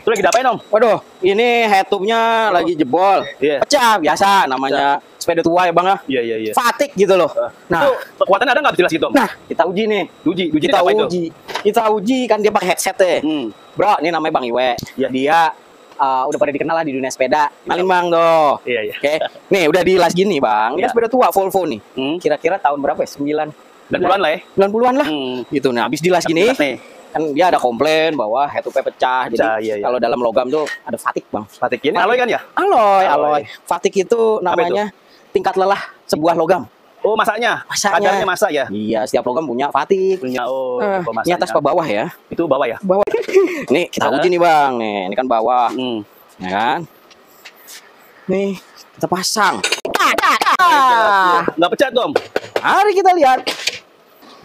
Itu lagi diapain Om? Waduh, ini head tube-nya lagi jebol. Iya. Pecah, biasa namanya sepeda tua ya Bang ya. Iya. Fatigue gitu loh. Nah, itu kekuatannya ada nggak jelas gitu Om? Nah, kita uji nih. Uji Kita apa itu? uji. Kita uji kan dia pakai headset deh. Bro, ini namanya Bang Iwe. Iya. Dia udah pada dikenal lah di dunia sepeda. Malin Bang tuh. Iya. Oke. Nih, udah dilas gini Bang. Ini Iya. sepeda tua Volvo nih. Kira-kira tahun berapa ya? 90-an lah ya. 90-an lah. Gitu. Nah, habis dilas gini. Jelas nih. Kan dia ada komplain bahwa head tube pecah. Jadi Iya. kalau dalam logam tuh ada fatigue Bang. Fatigue ini alloy kan ya? Alloy. Fatigue itu namanya tingkat lelah sebuah logam. Oh, masanya. Masanya. Kadarnya masa ya? Iya, setiap logam punya fatigue. Punya Ini atas ke bawah ya. Itu bawah ya? Bawah. Nih, kita uji nih Bang. Nih, ini kan bawah. Ya kan? Nih, kita pasang. Nggak pecah tuh Om? Mari kita lihat.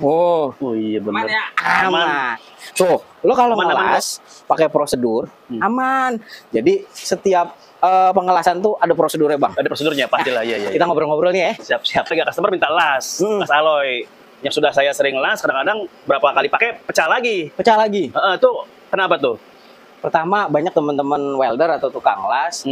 Oh, iya benar. aman. Tuh, lo kalau Aman, ngelas pakai prosedur aman. Jadi setiap pengelasan tuh ada prosedurnya Bang. Ada prosedurnya pastilah, iya. Kita ngobrol-ngobrol nih ya. Siap-siap lagi customer minta las alloy. Yang sudah saya sering las, kadang-kadang berapa kali pakai pecah lagi. Pecah lagi. Itu kenapa tuh? Pertama, banyak teman-teman welder atau tukang las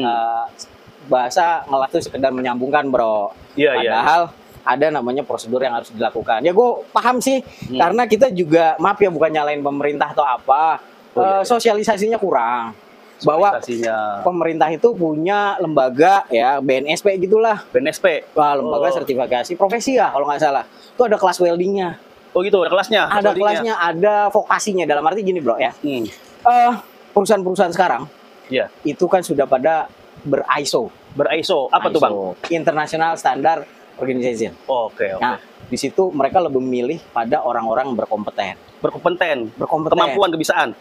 bahasa ngelas itu sekedar menyambungkan bro. Iya. Padahal ada namanya prosedur yang harus dilakukan. Ya gue paham sih, karena kita juga maaf ya bukan nyalain pemerintah atau apa. Sosialisasinya kurang. Bahwa pemerintah itu punya lembaga ya BNSP gitulah. BNSP. Wah, lembaga sertifikasi profesi ya kalau nggak salah. Itu ada kelas weldingnya. Oh gitu, ada kelasnya. Ada kelasnya, ada vokasinya. Dalam arti gini bro ya. Perusahaan-perusahaan sekarang itu kan sudah pada ber-ISO. Ber-ISO, apa tuh Bang? International Standard Organization. Oke. Nah, di situ mereka lebih memilih pada orang-orang berkompeten. Kemampuan, kebisaan.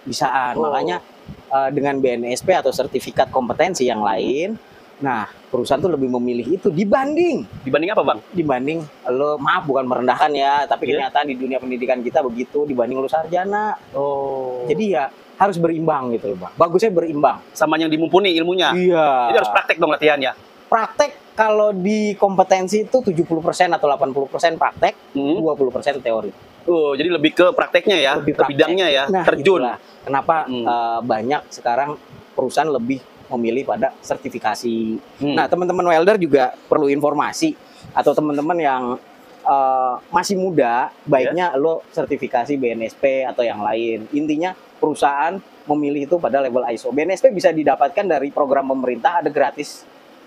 Makanya dengan BNSP atau sertifikat kompetensi yang lain, nah perusahaan tuh lebih memilih itu dibanding apa Bang? Dibanding lo, maaf bukan merendahkan ya, tapi kenyataan di dunia pendidikan kita begitu, dibanding lo sarjana. Jadi ya harus berimbang gitu loh Bang. Bagusnya berimbang. Sama yang dimumpuni ilmunya. Iya. Jadi harus praktek dong latihannya. Praktek kalau di kompetensi itu 70% atau 80% praktek, 20% teori. Jadi lebih ke prakteknya ya, ke bidangnya ya, nah, terjun. Itulah. Kenapa banyak sekarang perusahaan lebih memilih pada sertifikasi. Nah, teman-teman welder juga perlu informasi atau teman-teman yang masih muda, baiknya lo sertifikasi BNSP atau yang lain. Intinya perusahaan memilih itu pada level ISO. BNSP bisa didapatkan dari program pemerintah, ada gratis.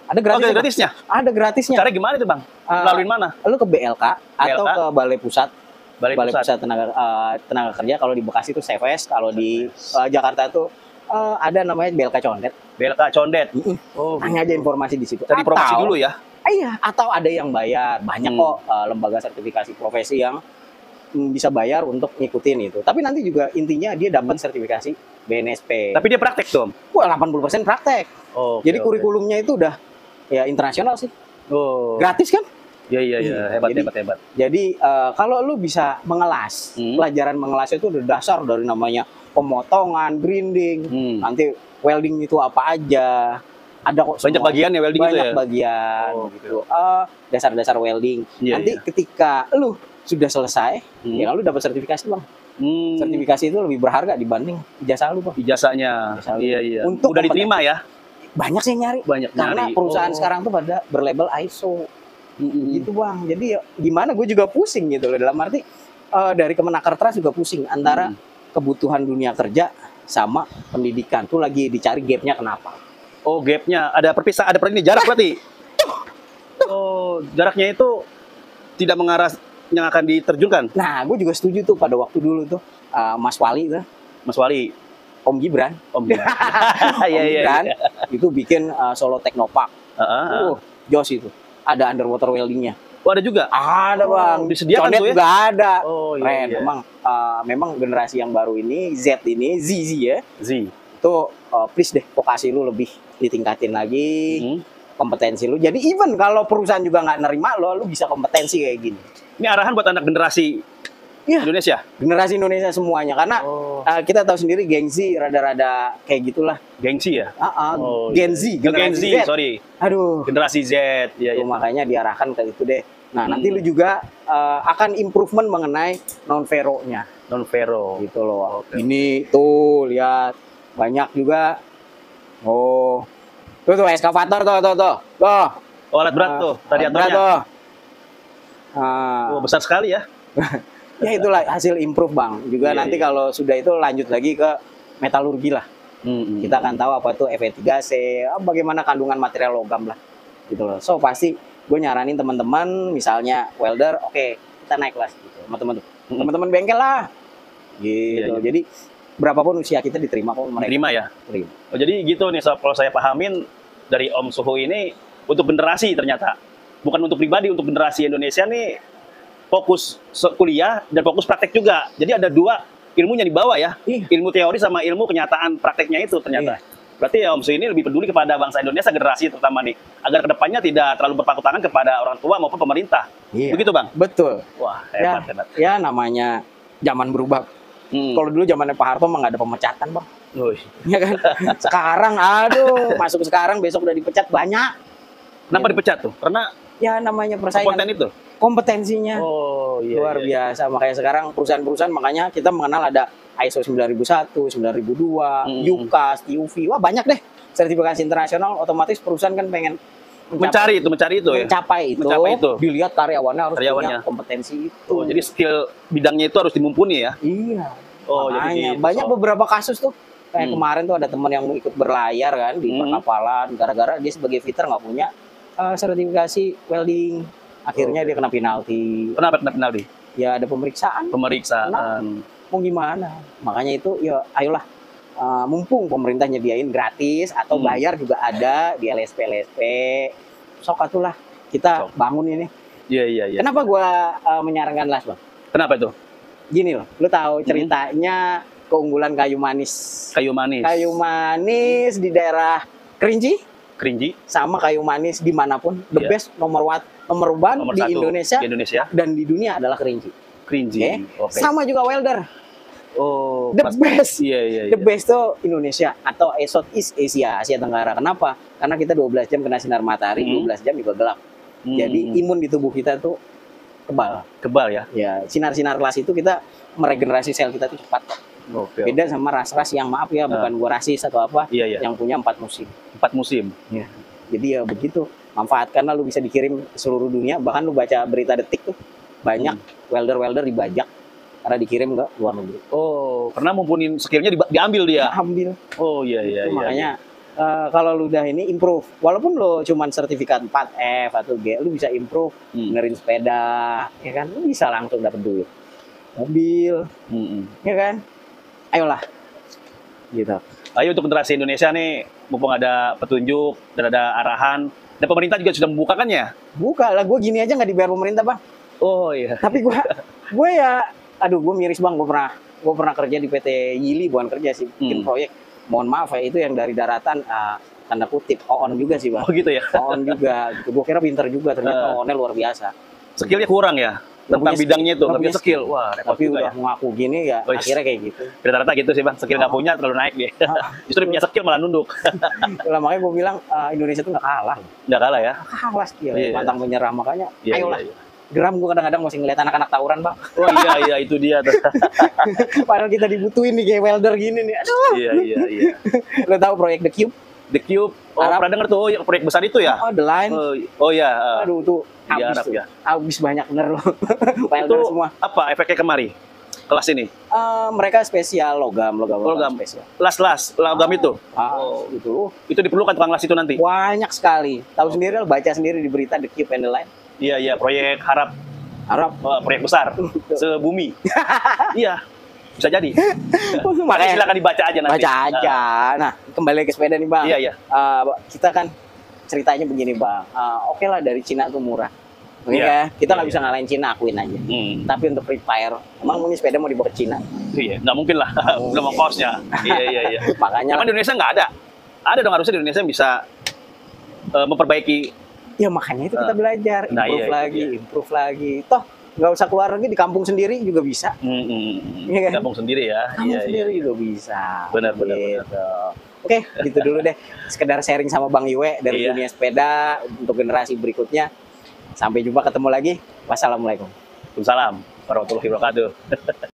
Ada gratisnya. Ada gratisnya. Cara gimana tuh Bang? Melalui mana? Lo ke BLK atau ke Balai Pusat. Balai Pusat Tenaga Kerja. Kalau di Bekasi itu CVS, kalau di Jakarta itu ada namanya BLK Condet. BLK Condet. Tanya aja informasi di situ. Cari informasi dulu ya. Iya, atau ada yang bayar. Banyak kok lembaga sertifikasi profesi yang bisa bayar untuk ngikutin itu. Tapi nanti juga intinya dia dapat sertifikasi BNSP. Tapi dia praktek tuh? Wah, 80% praktek. Jadi kurikulumnya itu udah ya internasional sih. Gratis kan? Iya. Hebat. Jadi kalau lu bisa mengelas, pelajaran mengelas itu udah dasar dari namanya pemotongan, grinding, nanti welding itu apa aja. Ada kok banyak bagian ya welding itu ya? Banyak bagian gitu. Dasar-dasar welding. Nanti ketika lu sudah selesai, ya lu dapat sertifikasi Bang. Sertifikasi itu lebih berharga dibanding ijazah lu Bang. Ijazahnya. Iya. Untuk udah diterima ya? Banyak sih nyari. Karena perusahaan sekarang tuh pada berlabel ISO. Gitu Bang. Jadi gimana gue juga pusing gitu loh. Dalam arti dari Kemenaker Trust juga pusing antara kebutuhan dunia kerja sama pendidikan. Tuh lagi dicari gapnya kenapa. Gapnya ada perpisah, ada jarak berarti. Jaraknya itu tidak mengarah yang akan diterjunkan. Nah, gue juga setuju tuh pada waktu dulu tuh Mas Wali tuh. Mas Wali. Om Gibran. Gibran itu bikin Solo Technopark. Jos itu. Ada underwater weldingnya. Ada juga? Ada Bang. Disediakan Condet tuh ya? juga ada. Keren. Memang generasi yang baru ini, Z ya. Z. Itu please deh, vokasi lu lebih ditingkatin lagi. Kompetensi lu. Jadi even kalau perusahaan juga nggak nerima lu bisa kompetensi kayak gini. Ini arahan buat anak generasi Indonesia? Generasi Indonesia semuanya. Karena kita tahu sendiri gengsi rada-rada kayak gitulah. Gengsi ya? Gen Z. Sorry. Aduh. Generasi Z. Ya. Makanya diarahkan ke itu deh. Nah, nanti lu juga akan improvement mengenai non-ferro-nya. Non-ferro. Gitu loh. Ini tuh, lihat. banyak juga. Oh, tuh eskavator tuh. Oh, alat berat tuh, Alat berat radiatornya. tuh. Oh, besar sekali ya. Ya itulah hasil improve Bang. Juga Iya, nanti iya. kalau sudah itu lanjut lagi ke metalurgi lah. Kita akan tahu apa tuh Fe3C, bagaimana kandungan material logam lah. Gitu loh. So pasti gue nyaranin teman-teman misalnya welder, oke, kita naik kelas gitu. Sama teman-teman bengkel lah. Gitu. Iya, iya. Jadi berapapun usia kita diterima kok mereka. Terima ya. Terima. Oh, jadi gitu nih, kalau saya pahamin dari Om Suhu ini untuk generasi ternyata. Bukan untuk pribadi, untuk generasi Indonesia nih fokus kuliah dan fokus praktek juga. Jadi ada dua ilmunya di bawah ya. Iya. Ilmu teori sama ilmu kenyataan prakteknya itu ternyata. Berarti ya Om Suhu ini lebih peduli kepada bangsa Indonesia, generasi terutama nih. Agar kedepannya tidak terlalu berpangku tangan kepada orang tua maupun pemerintah. Iya. Begitu Bang? Betul. Wah, Ya, hebat. ya namanya zaman berubah. Kalau dulu zamannya Pak Harto mah nggak ada pemecatan Bang. Wih. Ya kan? Sekarang aduh, masuk sekarang besok udah dipecat banyak. Kenapa dipecat tuh? Karena Ya namanya persaingan konten itu? kompetensinya Oh, iya. luar biasa. Makanya sekarang perusahaan-perusahaan makanya kita mengenal ada ISO 9001, 9002, UCAS, TUV. Wah, banyak deh sertifikasi internasional. Otomatis perusahaan kan pengen Mencari itu ya. mencapai itu. Dilihat karyawannya harus punya kompetensi itu. Oh, jadi skill bidangnya itu harus dimumpuni ya. Iya. Oh, Makanya jadi gitu. banyak beberapa kasus tuh. Kayak kemarin tuh ada teman yang mau ikut berlayar kan di perkapalan gara-gara dia sebagai fitter nggak punya sertifikasi welding. Akhirnya dia kena penalti. Kenapa kena penalti? Ya ada pemeriksaan. Pemeriksaan. Mau gimana? Makanya itu ya ayolah mumpung pemerintah nyediain gratis atau bayar juga ada di LSP. Sok atulah kita bangun ini. Iya. Kenapa gua menyarankan las Bang? Kenapa itu? Gini loh, lu tahu ceritanya keunggulan kayu manis. Kayu manis. Kayu manis di daerah Kerinci Kerinci. sama kayu manis dimanapun the Iya. best nomor one Nomor di satu Indonesia dan di dunia adalah Kerinci. Kerinci. Oke. Sama juga welder. Oh, The best. Iya. The best tuh Indonesia atau Southeast Asia, Asia Tenggara. Kenapa? Karena kita 12 jam kena sinar matahari, 12 jam juga gelap. Jadi imun di tubuh kita tuh kebal. Kebal ya. Ya, sinar-sinar kelas itu kita meregenerasi sel kita tuh cepat. Oke. Beda sama ras-ras yang maaf ya, bukan gua rasis atau apa, Iya. yang punya 4 musim. 4 musim. Jadi ya begitu. Manfaatkanlah, lu bisa dikirim ke seluruh dunia. Bahkan lu baca berita detik tuh banyak welder-welder dibajak karena dikirim ke luar negeri. Oh, karena mumpunin skillnya diambil dia. Ambil. Oh, iya. Makanya kalau lu udah ini improve, walaupun lu cuman sertifikat 4F atau G, lu bisa improve, benerin sepeda, ya kan? Lu bisa langsung dapat duit. Mobil, ya kan? Ayolah. Gitu. Ayo untuk generasi Indonesia nih, mumpung ada petunjuk dan ada arahan, dan pemerintah juga sudah membukakannya. Buka lah, gue gini aja nggak dibayar pemerintah Bang. Oh iya. Tapi gue ya, aduh gue miris Bang, gue pernah kerja di PT Yili, bukan kerja sih, bikin proyek. Mohon maaf ya, itu yang dari daratan tanda kutip on juga sih Bang. Oh gitu ya. On juga, gue kira pinter juga, ternyata onnya luar biasa. Skillnya kurang ya tentang bidangnya itu, nggak punya skill. Wah, repot tapi juga udah mengaku gini ya, akhirnya kayak gitu. Rata-rata gitu sih Bang, skill nggak punya terlalu naik dia. Justru punya skill malah nunduk. Lah makanya gue bilang Indonesia tuh nggak kalah. Nggak kalah ya. Kalah skill, Iya. pantang menyerah. Makanya ayolah. Iya. Geram gue kadang-kadang masih ngeliat anak-anak tawuran Bang. Oh iya itu dia tuh. Padahal kita dibutuhin nih kayak welder gini nih. Aduh. Iya. Lo tahu proyek The Cube? The Cube. Oh, pernah denger tuh, yang proyek besar itu ya? Oh, The Line. Oh ya. Aduh tuh Di habis Arab tuh. ya. Habis banyak bener loh. Welder Itu semua. apa efeknya kemari? Kelas ini? Mereka spesial logam Logam. spesial. Las logam itu. Gitu. Itu diperlukan tukang las itu nanti. Banyak sekali. Tahu sendiri lo baca sendiri di berita The Cube and The Line. Iya, proyek harap Arab. proyek besar sebumi. Iya. Bisa jadi. Makanya Silakan dibaca aja nanti. baca aja. Nah, kembali ke sepeda nih Bang. Iya. Kita kan ceritanya begini Bang. Oke lah dari Cina tuh murah. Oke Iya. ya, kita nggak bisa ngalahin Cina, akuin aja. Tapi untuk repair, emang punya sepeda mau dibawa ke Cina? Iya, nggak mungkin lah. Belum ongkosnya. Iya. Makanya. Cuman di Indonesia nggak ada. Ada dong, harusnya di Indonesia yang bisa memperbaiki. Ya makanya itu kita belajar, improve lagi. Toh nggak usah keluar lagi, di kampung sendiri juga bisa. Iya kan? Gabung sendiri ya. Kampung sendiri juga bisa. Benar. Oke, gitu dulu deh. Sekedar sharing sama Bang Iwe dari dunia sepeda untuk generasi berikutnya. Sampai jumpa, ketemu lagi. Wassalamualaikum. Waalaikumsalam warahmatullahi wabarakatuh.